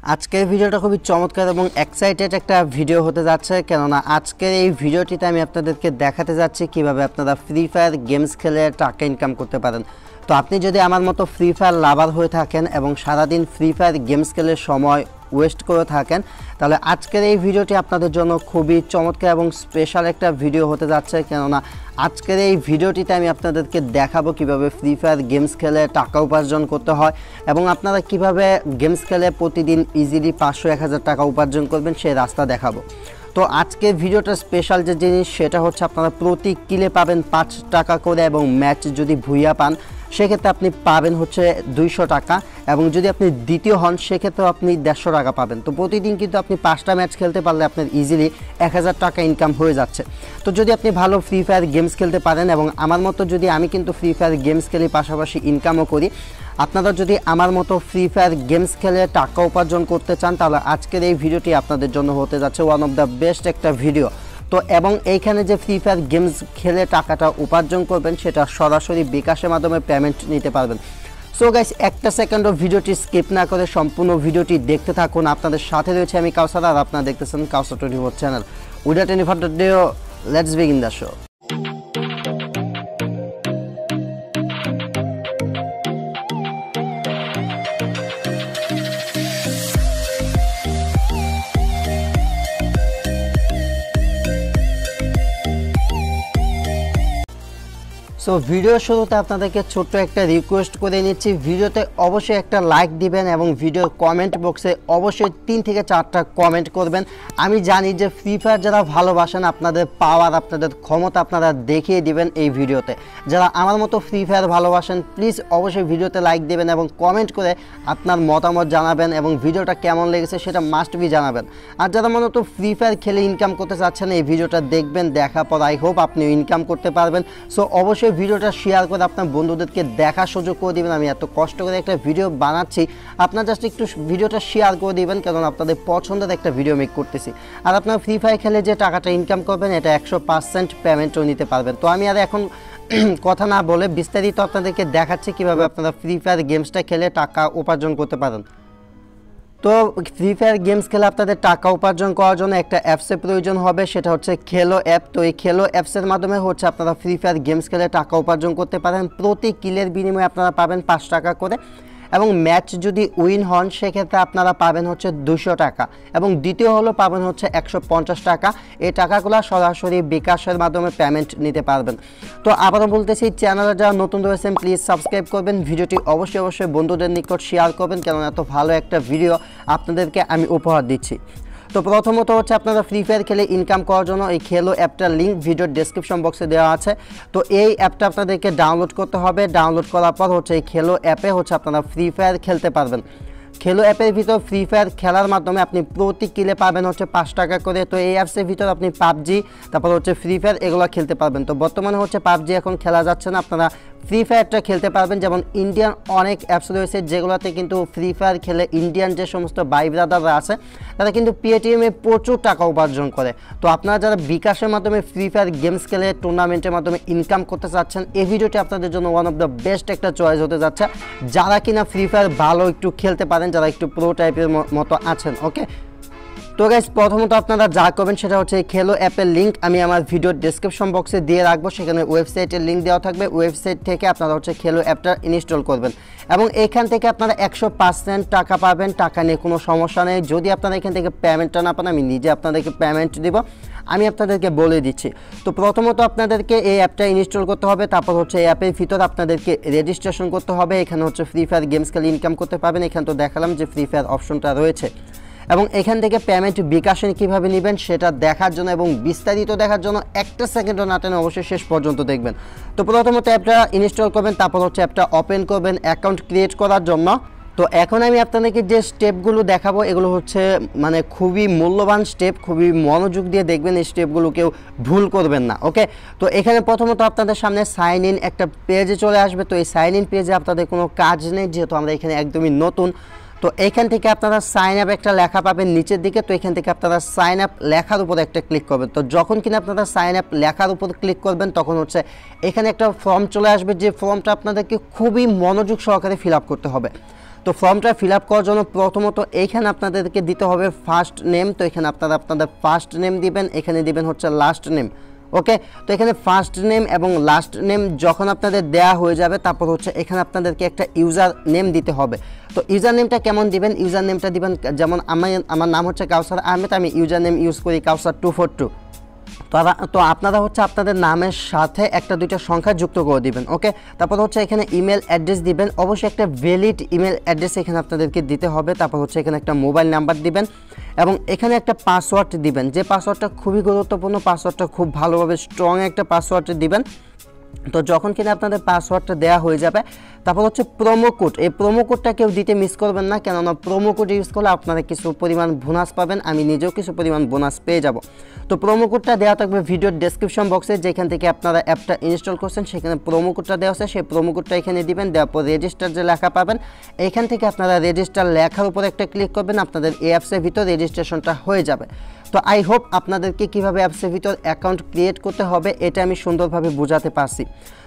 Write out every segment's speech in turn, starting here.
আজকের ভিডিওটা খুবই চমৎকার এবং এক্সাইটেড একটা ভিডিও হতে যাচ্ছে, কেননা আজকের এই ভিডিওটিতে আমি আপনাদেরকে দেখাতে যাচ্ছি কিভাবে আপনারা ফ্রি ফায়ার গেমস খেলে টাকা ইনকাম করতে পারেন। তো আপনি যদি আমার মতো ফ্রি ফায়ার লাভার হয়ে থাকেন এবং সারাদিন ফ্রি ফায়ার গেমস খেলে সময় ওয়েস্ট করে থাকেন, তাহলে আজকের এই ভিডিওটি আপনাদের জন্য খুবই চমৎকার এবং স্পেশাল একটা ভিডিও হতে যাচ্ছে। কেননা আজকের এই ভিডিওটিতে আমি আপনাদেরকে দেখাবো কিভাবে ফ্রি ফায়ার গেমস খেলে টাকা উপার্জন করতে হয় এবং আপনারা কিভাবে গেমস খেলে প্রতিদিন ইজিলি 500-1000 টাকা উপার্জন করবেন সেই রাস্তা দেখাবো। তো আজকের ভিডিওটা স্পেশাল যে জিনিস সেটা হচ্ছে আপনারা প্রতি কিলে পাবেন 5 টাকা করে এবং ম্যাচ যদি ভুইয়া পান সেক্ষেত্রে আপনি পাবেন হচ্ছে 200 টাকা এবং যদি আপনি দ্বিতীয় হন সেক্ষেত্রে আপনি 150 টাকা পাবেন। তো প্রতিদিন কিন্তু আপনি 5টা ম্যাচ খেলতে পারলে আপনার ইজিলি 1000 টাকা ইনকাম হয়ে যাচ্ছে। তো যদি আপনি ভালো ফ্রি ফায়ার গেমস খেলতে পারেন এবং আমার মতো যদি আমি কিন্তু ফ্রি ফায়ার গেমস খেলি পাশাপাশি ইনকামও করি, আপনারা যদি আমার মতো ফ্রি ফায়ার গেমস খেলে টাকা উপার্জন করতে চান তাহলে আজকের এই ভিডিওটি আপনাদের জন্য হতে যাচ্ছে ওয়ান অফ দ্য বেস্ট একটা ভিডিও। তো এবং এইখানে যে ফ্রি ফায়ার গেমস খেলে টাকাটা উপার্জন করবেন সেটা সরাসরি বিকাশের মাধ্যমে পেমেন্ট নিতে পারবেন। সো গাইস, একটা সেকেন্ডও ভিডিওটি স্কিপ না করে সম্পূর্ণ ভিডিওটি দেখতে থাকুন। আপনাদের সাথে রয়েছে আমি কাউসার, আর আপনারা দেখতেছেন কাউসার 24 channel. Without any further day, let's begin the show. So ভিডিওর শুরুতে আপনাদেরকে ছোট্ট একটা রিকোয়েস্ট করে নিচ্ছি, ভিডিওতে অবশ্যই একটা লাইক দিবেন এবং ভিডিওর কমেন্ট বক্সে অবশ্যই 3 থেকে 4টা কমেন্ট করবেন। আমি জানি যে ফ্রি ফায়ার যারা ভালোবাসেন আপনাদের পাওয়ার, আপনাদের ক্ষমতা আপনারা দেখিয়ে দিবেন এই ভিডিওতে। যারা আমার মতো ফ্রি ফায়ার ভালোবাসেন প্লিজ অবশ্যই ভিডিওতে লাইক দিবেন এবং কমেন্ট করে আপনার মতামত জানাবেন এবং ভিডিওটা কেমন লেগেছে সেটা মাস্ট বি জানাবেন। আর যারা মূলত ফ্রি ফায়ার খেলে ইনকাম করতে চাচ্ছেন এই ভিডিওটা দেখবেন, দেখার পর আই হোপ আপনি ইনকাম করতে পারবেন। সো অবশ্যই ভিডিওটা শেয়ার করে আপনার বন্ধুদেরকে দেখার সুযোগ করে দিবেন। আমি এত কষ্ট করে একটা ভিডিও বানাচ্ছি, আপনার জাস্ট একটু ভিডিওটা শেয়ার করে দিবেন, কারণ আপনাদের পছন্দের একটা ভিডিও মেক করতেছি। আর আপনার ফ্রি ফায়ার খেলে যে টাকাটা ইনকাম করবেন এটা 100% পেমেন্টও নিতে পারবেন। তো আমি আর এখন কথা না বলে বিস্তারিত আপনাদেরকে দেখাচ্ছি কিভাবে আপনারা ফ্রি ফায়ার গেমসটা খেলে টাকা উপার্জন করতে পারেন। তো ফ্রি ফায়ার গেমস খেলে আপনাদের টাকা উপার্জন করার জন্য একটা অ্যাপসের প্রয়োজন হবে, সেটা হচ্ছে খেলো অ্যাপ। তো এই খেলো অ্যাপসের মাধ্যমে হচ্ছে আপনারা ফ্রি ফায়ার গেমস খেলে টাকা উপার্জন করতে পারেন। প্রতি কিলের বিনিময়ে আপনারা পাবেন 5 টাকা করে এবং ম্যাচ যদি উইন হন সেক্ষেত্রে আপনারা পাবেন হচ্ছে 200 টাকা এবং দ্বিতীয় হলো পাবেন হচ্ছে 150 টাকা। এই টাকাগুলো সরাসরি বিকাশের মাধ্যমে পেমেন্ট নিতে পারবেন। তো আবারও বলতেছি, চ্যানেলে যারা নতুন রয়েছেন প্লিজ সাবস্ক্রাইব করবেন, ভিডিওটি অবশ্যই বন্ধুদের নিকট শেয়ার করবেন, কারণ এত ভালো একটা ভিডিও আপনাদেরকে আমি উপহার দিচ্ছি। তো প্রথমত হচ্ছে আপনারা ফ্রি ফায়ার খেলে ইনকাম করার জন্য এই খেলো অ্যাপটার লিঙ্ক ভিডিওর ডেসক্রিপশন বক্সে দেওয়া আছে। তো এই অ্যাপটা আপনাদেরকে ডাউনলোড করতে হবে। ডাউনলোড করার পর হচ্ছে এই খেলো অ্যাপে হচ্ছে আপনারা ফ্রি ফায়ার খেলতে পারবেন। খেলো অ্যাপের ভিতর ফ্রি ফায়ার খেলার মাধ্যমে আপনি প্রতি কিলে পাবেন হচ্ছে 5 টাকা করে। তো এই অ্যাপসের ভিতর আপনি পাবজি, তারপর হচ্ছে ফ্রি ফায়ার এগুলো খেলতে পারবেন। তো বর্তমানে হচ্ছে পাবজি এখন খেলা যাচ্ছে না, আপনারা ফ্রি ফায়ারটা খেলতে পারবেন। যেমন ইন্ডিয়ান অনেক অ্যাপস রয়েছে যেগুলোতে কিন্তু ফ্রি ফায়ার খেলে ইন্ডিয়ান যে সমস্ত ভাই ব্রাদাররা আছে তারা কিন্তু পেটিএমে প্রচুর টাকা উপার্জন করে। তো আপনারা যারা বিকাশের মাধ্যমে ফ্রি ফায়ার গেমস খেলে টুর্নামেন্টের মাধ্যমে ইনকাম করতে চাচ্ছেন এই ভিডিওটি আপনাদের জন্য ওয়ান অফ দ্য বেস্ট একটা চয়েস হতে যাচ্ছে। যারা কিনা ফ্রি ফায়ার ভালো একটু খেলতে পারেন, যারা একটু প্রো টাইপের মতো আছেন, ওকে। তো গাইস, প্রথমত আপনারা যা করবেন সেটা হচ্ছে খেলো অ্যাপের লিঙ্ক আমি আমার ভিডিওর ডেসক্রিপশন বক্সে দিয়ে রাখবো, সেখানে ওয়েবসাইটের লিঙ্ক দেওয়া থাকবে। ওয়েবসাইট থেকে আপনারা হচ্ছে খেলো অ্যাপটা ইনস্টল করবেন এবং এখান থেকে আপনারা 100% টাকা পাবেন। টাকা নিয়ে কোনো সমস্যা নেই। যদি আপনারা এখান থেকে পেমেন্টটা না পান আমি নিজে আপনাদেরকে পেমেন্ট দেব, আমি আপনাদেরকে বলে দিচ্ছি। তো প্রথমত আপনাদেরকে এই অ্যাপটা ইনস্টল করতে হবে, তারপর হচ্ছে এই অ্যাপের ভিতর আপনাদেরকে রেজিস্ট্রেশন করতে হবে। এখানে হচ্ছে ফ্রি ফায়ার গেমস খেলে ইনকাম করতে পারবেন। এখানে তো দেখালাম যে ফ্রি ফায়ার অপশনটা রয়েছে এবং এখান থেকে পেমেন্ট বিকাশে কীভাবে নেবেন সেটা দেখার জন্য এবং বিস্তারিত দেখার জন্য একটা সেকেন্ডও না টেনে অবশ্যই শেষ পর্যন্ত দেখবেন। তো প্রথমত অ্যাপটা ইনস্টল করবেন, তারপর হচ্ছে অ্যাপটা ওপেন করবেন অ্যাকাউন্ট ক্রিয়েট করার জন্য। তো এখন আমি আপনাদেরকে যে স্টেপগুলো দেখাবো এগুলো হচ্ছে মানে খুবই মূল্যবান স্টেপ, খুবই মনোযোগ দিয়ে দেখবেন, এই স্টেপগুলো কেউ ভুল করবেন না, ওকে। তো এখানে প্রথমত আপনাদের সামনে সাইন ইন একটা পেজে চলে আসবে। তো এই সাইন ইন পেজে আপনাদের কোনো কাজ নেই, যেহেতু আমরা এখানে একদমই নতুন। তো এখান থেকে আপনারা সাইন আপ একটা লেখা পাবেন নিচের দিকে। তো এখান থেকে আপনারা সাইন আপ লেখার উপর একটা ক্লিক করবেন। তো যখন কিনা আপনারা সাইন আপ লেখার উপর ক্লিক করবেন তখন হচ্ছে এখানে একটা ফর্ম চলে আসবে, যে ফর্মটা আপনাদেরকে খুবই মনোযোগ সহকারে ফিল আপ করতে হবে। তো ফর্মটা ফিল আপ করার জন্য প্রথমত এইখানে আপনাদেরকে দিতে হবে ফার্স্ট নেম। তো এখানে আপনারা আপনাদের ফার্স্ট নেম দিবেন, এখানে দিবেন হচ্ছে লাস্ট নেম। ওকে, তো এখানে ফার্স্ট নেম এবং লাস্ট নেম যখন আপনাদের দেয়া হয়ে যাবে, তারপর হচ্ছে এখানে আপনাদেরকে একটা ইউজার নেম দিতে হবে। তো ইউজার নেমটা কেমন দিবেন? ইউজার নেমটা দিবেন যেমন আমার নাম হচ্ছে কাউসার আহমেদ, আমি ইউজার নেম ইউজ করি কাউসার242। তো আপনারা হচ্ছে আপনাদের নামের সাথে একটা দুইটা সংখ্যা যুক্ত করে দিবেন। ওকে, তারপর হচ্ছে এখানে ইমেল অ্যাড্রেস দিবেন, অবশ্যই একটা ভ্যালিড ইমেল অ্যাড্রেস এখানে আপনাদেরকে দিতে হবে। তারপর হচ্ছে এখানে একটা মোবাইল নাম্বার দিবেন এবং এখানে একটা পাসওয়ার্ড দিবেন, যে পাসওয়ার্ডটা খুবই গুরুত্বপূর্ণ, পাসওয়ার্ডটা খুব ভালোভাবে স্ট্রং একটা পাসওয়ার্ড দিবেন। তো যখন কিনা আপনাদের পাসওয়ার্ডটা দেওয়া হয়ে যাবে, তারপর হচ্ছে প্রোমো কোড। এই প্রোমো কোডটা কেউ দিতে মিস করবেন না, কেননা প্রোমো কোড ইউজ করলে আপনারা কিছু পরিমাণ বোনাস পাবেন, আমি নিজেও কিছু পরিমাণ বোনাস পেয়ে যাব। তো প্রোমো কোডটা দেওয়া থাকবে ভিডিওর ডেসক্রিপশন বক্সে, যেখান থেকে আপনারা অ্যাপটা ইনস্টল করছেন সেখানে প্রোমো কোডটা দেওয়া আছে, সেই প্রোমো কোডটা এখানে দিবেন। দেওয়ার পর রেজিস্টার যে লেখা পাবেন, এখান থেকে আপনারা রেজিস্টার লেখার উপর একটা ক্লিক করবেন, আপনাদের এই অ্যাপসের ভিতর রেজিস্ট্রেশনটা হয়ে যাবে। তো আই হোপ আপনাদেরকে কীভাবে অ্যাপসের ভিতর অ্যাকাউন্ট ক্রিয়েট করতে হবে এটা আমি সুন্দরভাবে বোঝাতে পারছি।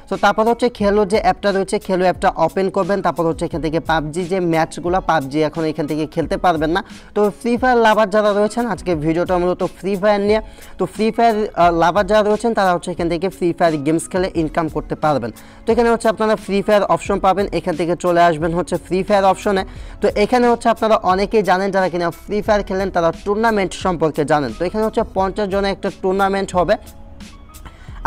তো তারপর হচ্ছে খেলো যে অ্যাপটা রয়েছে, খেলো অ্যাপটা ওপেন করবেন। তারপর হচ্ছে এখান থেকে পাবজি যে ম্যাচগুলো, পাবজি এখন এখান থেকে খেলতে পারবেন না। তো ফ্রি ফায়ার লাভার যারা রয়েছেন, আজকে ভিডিওটা মূলত ফ্রি ফায়ার নিয়ে। তো ফ্রি ফায়ার লাভার যারা রয়েছেন তারা হচ্ছে এখান থেকে ফ্রি ফায়ার গেমস খেলে ইনকাম করতে পারবেন। তো এখানে হচ্ছে আপনারা ফ্রি ফায়ার অপশন পাবেন, এখান থেকে চলে আসবেন হচ্ছে ফ্রি ফায়ার অপশনে। তো এখানে হচ্ছে আপনারা অনেকেই জানেন যারা কিনা ফ্রি ফায়ার খেলেন, তারা টুর্নামেন্ট সম্পর্কে জানেন। তো এখানে হচ্ছে 50 জনের একটা টুর্নামেন্ট হবে,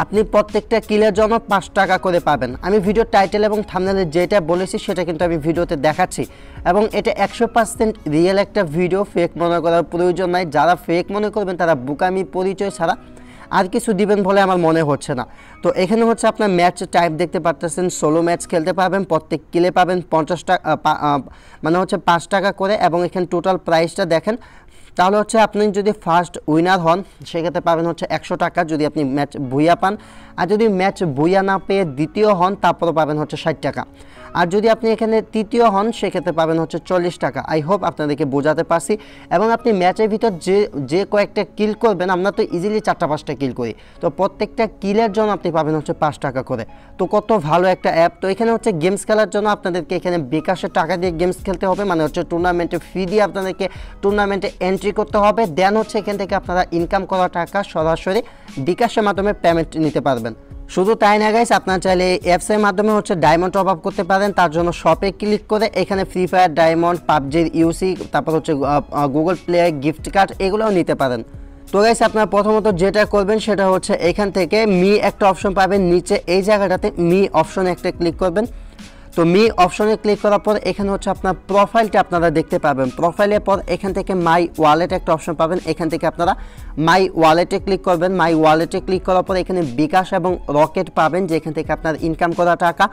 আপনি প্রত্যেকটা কিলের জন্য 5 টাকা করে পাবেন। আমি ভিডিওর টাইটেল এবং থাম্বনেলে যেটা বলেছি সেটা কিন্তু আমি ভিডিওতে দেখাচ্ছি, এবং এটা 100% রিয়েল একটা ভিডিও, ফেক মনে করার প্রয়োজন নাই। যারা ফেক মনে করবেন তারা বোকামি পরিচয় ছাড়া আর কিছু দিবেন বলে আমার মনে হচ্ছে না। তো এখানে হচ্ছে আপনার ম্যাচ টাইপ দেখতে পাচ্ছেন, সোলো ম্যাচ খেলতে পারবেন, প্রত্যেক কিলে পাবেন 50 টাকা, মানে হচ্ছে 5 টাকা করে, এবং এখানে টোটাল প্রাইসটা দেখেন। তাহলে হচ্ছে আপনি যদি ফার্স্ট উইনার হন সেক্ষেত্রে পাবেন হচ্ছে 100 টাকা যদি আপনি ম্যাচ ভুইয়া পান, আর যদি ম্যাচ ভুইয়া না পেয়ে দ্বিতীয় হন তারপরে পাবেন হচ্ছে 60 টাকা, আর যদি আপনি এখানে তৃতীয় হন সেক্ষেত্রে পাবেন হচ্ছে 40 টাকা। আই হোপ আপনাদেরকে বোঝাতে পারছি। এবং আপনি ম্যাচের ভিতর যে কয়েকটা কিল করবেন, আমরা তো ইজিলি 4-5টা কিল করি, তো প্রত্যেকটা কিলের জন্য আপনি পাবেন হচ্ছে 5 টাকা করে। তো কত ভালো একটা অ্যাপ। তো এখানে হচ্ছে গেমস খেলার জন্য আপনাদেরকে এখানে বিকাশের টাকা দিয়ে গেমস খেলতে হবে, মানে হচ্ছে টুর্নামেন্টে ফি দিয়ে আপনাদেরকে টুর্নামেন্টে এন্ট্রি করতে হবে। দেন হচ্ছে এখান থেকে আপনারা ইনকাম করা টাকা সরাসরি বিকাশের মাধ্যমে পেমেন্ট নিতে পারবেন। শুধু তাই না গাইস, আপনারা চাইলে এই অ্যাপসের মাধ্যমে হচ্ছে ডায়মন্ড টপ আপ করতে পারেন। তার জন্য শপে ক্লিক করে এখানে ফ্রি ফায়ার ডায়মন্ড, পাবজির ইউসি, তারপর হচ্ছে গুগল প্লে গিফট কার্ড এগুলোও নিতে পারেন। তো গাইস আপনারা প্রথমত যেটা করবেন সেটা হচ্ছে এখান থেকে মি একটা অপশন পাবেন নিচে, এই জায়গাটাতে মি অপশনে একটা ক্লিক করবেন। তো মি অপশনে ক্লিক করার পর এখানে হচ্ছে আপনার প্রোফাইলটা আপনারা দেখতে পাবেন। প্রোফাইলের পর এখান থেকে মাই ওয়ালেট একটা অপশন পাবেন, এখান থেকে আপনারা মাই ওয়ালেটে ক্লিক করবেন। মাই ওয়ালেটে ক্লিক করার পর এখানে বিকাশ এবং রকেট পাবেন, যেখান থেকে আপনার ইনকাম করা টাকা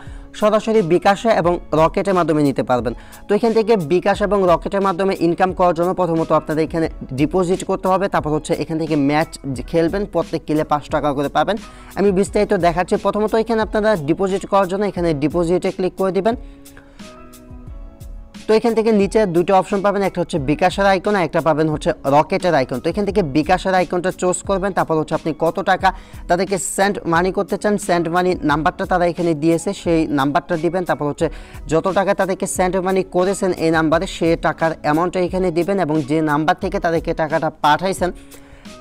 সরাসরি বিকাশে এবং রকেটের মাধ্যমে নিতে পারবেন। তো এখান থেকে বিকাশ এবং রকেটের মাধ্যমে ইনকাম করার জন্য প্রথমত আপনাদের এখানে ডিপোজিট করতে হবে, তারপর হচ্ছে এখান থেকে ম্যাচ খেলবেন, প্রত্যেক কিলে 5 টাকা করে পাবেন। আমি বিস্তারিত দেখাচ্ছি। প্রথমত এখানে আপনারা ডিপোজিট করার জন্য এখানে ডিপোজিটে ক্লিক করে দিবেন। তো এখান থেকে নিচে দুটো অপশন পাবেন, একটা হচ্ছে বিকাশের আইকন আর একটা পাবেন হচ্ছে রকেটের আইকন। তো এখান থেকে বিকাশের আইকনটা চুজ করবেন, তারপর হচ্ছে আপনি কত টাকা তাদেরকে সেন্ড মানি করতে চান, সেন্ড মানি নাম্বারটা তারা এখানে দিয়েছে সেই নাম্বারটা দিবেন। তারপর হচ্ছে যত টাকা তাদেরকে সেন্ড মানি করেছেন এই নাম্বারে সে টাকার অ্যামাউন্টটা এখানে দিবেন, এবং যে নাম্বার থেকে তাদেরকে টাকাটা পাঠাইছেন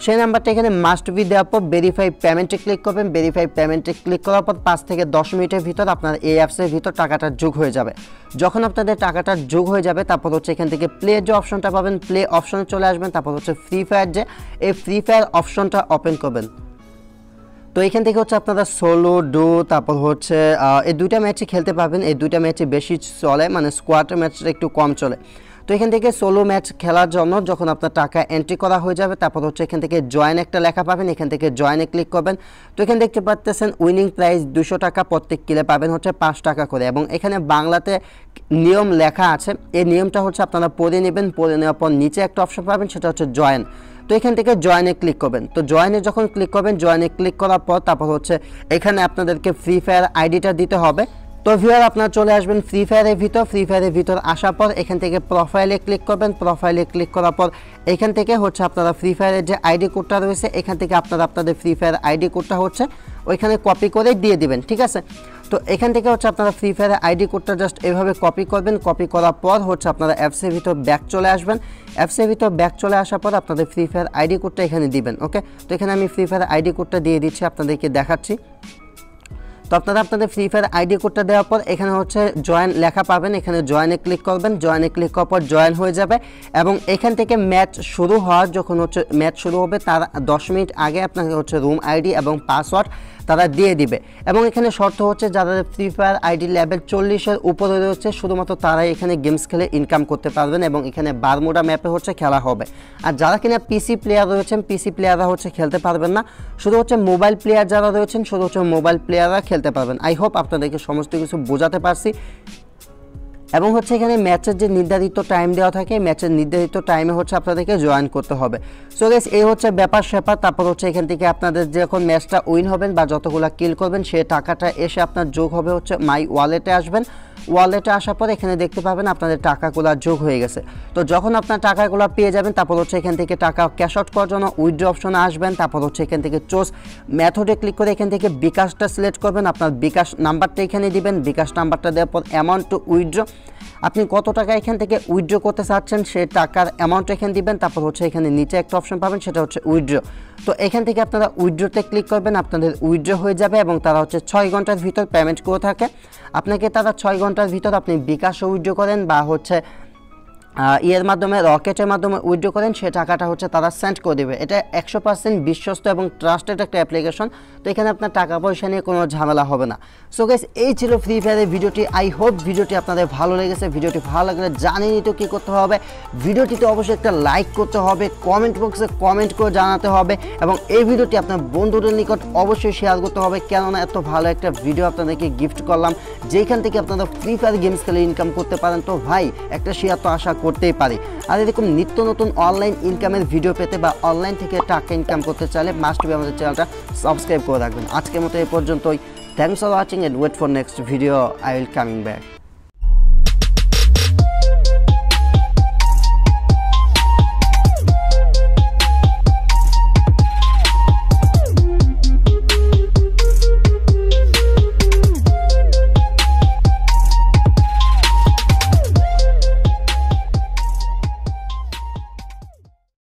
সেই নাম্বারটা এখানে মাস্ট বি দেওয়ার পর ভেরিফাই পেমেন্টে ক্লিক করবেন। ভেরিফাই পেমেন্টে ক্লিক করার পর 5 থেকে 10 মিনিটের ভিতর আপনার এই অ্যাপসের ভিতর টাকাটা যোগ হয়ে যাবে। যখন আপনাদের টাকাটা যোগ হয়ে যাবে তারপর হচ্ছে এখান থেকে প্লে যে অপশনটা পাবেন, প্লে অপশনে চলে আসবেন। তারপর হচ্ছে ফ্রি ফায়ার, যে এই ফ্রি ফায়ার অপশনটা ওপেন করবেন। তো এখান থেকে হচ্ছে আপনারা সোলো ডো তারপর হচ্ছে এই দুইটা ম্যাচই খেলতে পারবেন। এই দুইটা ম্যাচই বেশি চলে, মানে স্কোয়াড ম্যাচটা একটু কম চলে। তো এখান থেকে সোলো ম্যাচ খেলার জন্য যখন আপনার টাকা এন্ট্রি করা হয়ে যাবে তারপর হচ্ছে এখান থেকে জয়েন একটা লেখা পাবেন, এখান থেকে জয়েনে ক্লিক করবেন। তো এখানে দেখতে পাচ্ছেন উইনিং প্রাইস 200 টাকা, প্রত্যেক কিলে পাবেন হচ্ছে 5 টাকা করে, এবং এখানে বাংলাতে নিয়ম লেখা আছে। এই নিয়মটা হচ্ছে আপনারা পড়ে নেবেন, পড়ে নেওয়ার পর নিচে একটা অপশন পাবেন সেটা হচ্ছে জয়েন। তো এখান থেকে জয়েনে ক্লিক করবেন। তো জয়েনে যখন ক্লিক করবেন, জয়েনে ক্লিক করার পর তারপর হচ্ছে এখানে আপনাদেরকে ফ্রি ফায়ার আইডিটা দিতে হবে। তো ভিউয়ার আপনারা চলে আসবেন ফ্রি ফায়ারের ভিতর। ফ্রি ফায়ারের ভিতর আসার পর এখান থেকে প্রোফাইলে ক্লিক করবেন। প্রোফাইলে ক্লিক করার পর এখান থেকে হচ্ছে আপনারা ফ্রি ফায়ারের যে আইডি কোডটা রয়েছে এখান থেকে আপনারা আপনাদের ফ্রি ফায়ার আইডি কোডটা হচ্ছে ওইখানে কপি করে দিয়ে দিবেন, ঠিক আছে। তো এখান থেকে হচ্ছে আপনারা ফ্রি ফায়ারের আইডি কোডটা জাস্ট এভাবে কপি করবেন। কপি করার পর হচ্ছে আপনারা অ্যাপসের ভিতর ব্যাক চলে আসবেন। অ্যাপসের ভিতর ব্যাক চলে আসার পর আপনাদের ফ্রি ফায়ার আইডি কোডটা এখানে দিবেন। ওকে, তো এখানে আমি ফ্রি ফায়ার আইডি কোডটা দিয়ে দিচ্ছি, আপনাদেরকে দেখাচ্ছি। তো আপনারা আপনাদের ফ্রি ফায়ার আইডি কোডটা দেওয়ার পর এখানে হচ্ছে জয়েন লেখা পাবেন, এখানে জয়েনে ক্লিক করবেন। জয়েনে ক্লিক করার পর জয়েন হয়ে যাবে এবং এখান থেকে ম্যাচ শুরু হওয়ার যখন হচ্ছে ম্যাচ শুরু হবে তার 10 মিনিট আগে আপনাকে হচ্ছে রুম আইডি এবং পাসওয়ার্ড তারা দিয়ে দিবে। এবং এখানে শর্ত হচ্ছে যাদের ফ্রি ফায়ার আইডি লেভেল 40-এর উপরে রয়েছে শুধুমাত্র তারাই এখানে গেমস খেলে ইনকাম করতে পারবেন এবং এখানে বারমুডা ম্যাপে হচ্ছে খেলা হবে। আর যারা কিনা পিসি প্লেয়ার রয়েছেন, পিসি প্লেয়াররা হচ্ছে খেলতে পারবেন না, শুধু হচ্ছে মোবাইল প্লেয়ার যারা রয়েছেন শুধু হচ্ছে মোবাইল প্লেয়াররা খেলতে পারবেন। আই হোপ আপনাদেরকে সমস্ত কিছু বোঝাতে পারছি। এবং হচ্ছে এখানে ম্যাচের যে নির্ধারিত টাইম দেওয়া থাকে, ম্যাচের নির্ধারিত টাইমে হচ্ছে আপনাদেরকে জয়েন করতে হবে। সো গাইস এই হচ্ছে ব্যাপার স্যাপার। তারপর হচ্ছে এখান থেকে আপনাদের যখন ম্যাচটা উইন হবেন বা যতগুলো কিল করবেন সেই টাকাটা এসে আপনার যোগ হবে হচ্ছে মাই ওয়ালেটে আসবেন। ওয়ালেটে আসার পর এখানে দেখতে পাবেন আপনাদের টাকাগুলো যোগ হয়ে গেছে। তো যখন আপনার টাকাগুলো পেয়ে যাবেন তারপর হচ্ছে এখান থেকে টাকা ক্যাশ আউট করার জন্য উইথড্র অপশনে আসবেন। তারপর হচ্ছে এখান থেকে চোজ মেথডে ক্লিক করে এখান থেকে বিকাশটা সিলেক্ট করবেন, আপনার বিকাশ নাম্বারটা এখানে দিবেন। বিকাশ নাম্বারটা দেওয়ার পর অ্যামাউন্ট টু উইথড্র, আপনি কত টাকা এখান থেকে উইথড্র করতে চাচ্ছেন সেই টাকার অ্যামাউন্ট এখানে দিবেন। তারপর হচ্ছে এখানে নিচে একটা অপশন পাবেন সেটা হচ্ছে উইথড্র। তো এখান থেকে আপনারা উইথড্রতে ক্লিক করবেন, আপনাদের উইথড্র হয়ে যাবে এবং তারা হচ্ছে 6 ঘন্টার ভিতর পেমেন্ট করে থাকে আপনাকে। তারা 6 ঘন্টার ভিতর আপনি বিকাশও উইথড্র করেন বা হচ্ছে ইয়ের মাধ্যমে রকেটের মাধ্যমে উইথড্র করেন, সে টাকাটা হচ্ছে তারা সেন্ড করে দেবে। এটা 100% বিশ্বস্ত এবং ট্রাস্টেড একটা অ্যাপ্লিকেশন। তো এখানে আপনার টাকা পয়সা নিয়ে কোনো ঝামেলা হবে না। সো গাইস এই ছিল ফ্রি ফায়ারের ভিডিওটি। আই হোপ ভিডিওটি আপনাদের ভালো লেগেছে। ভিডিওটি ভালো লাগলে জানেনই তো কী করতে হবে, ভিডিওটিতে অবশ্যই একটা লাইক করতে হবে, কমেন্ট বক্সে কমেন্ট করে জানাতে হবে এবং এই ভিডিওটি আপনার বন্ধুদের নিকট অবশ্যই শেয়ার করতে হবে, কেননা এত ভালো একটা ভিডিও আপনাদেরকে গিফট করলাম যেখান থেকে আপনারা ফ্রি ফায়ার গেমস খেলে ইনকাম করতে পারেন। তো ভাই একটা শেয়ার তো আশা করতেই পারি। আর এরকম নিত্য নতুন অনলাইন ইনকামের ভিডিও পেতে বা অনলাইন থেকে টাকা ইনকাম করতে চাইলে মাস্ট বি আমাদের চ্যানেলটা সাবস্ক্রাইব করে রাখবেন। আজকের মতো এই পর্যন্তই। Thanks for watching and wait for next video. I will coming back.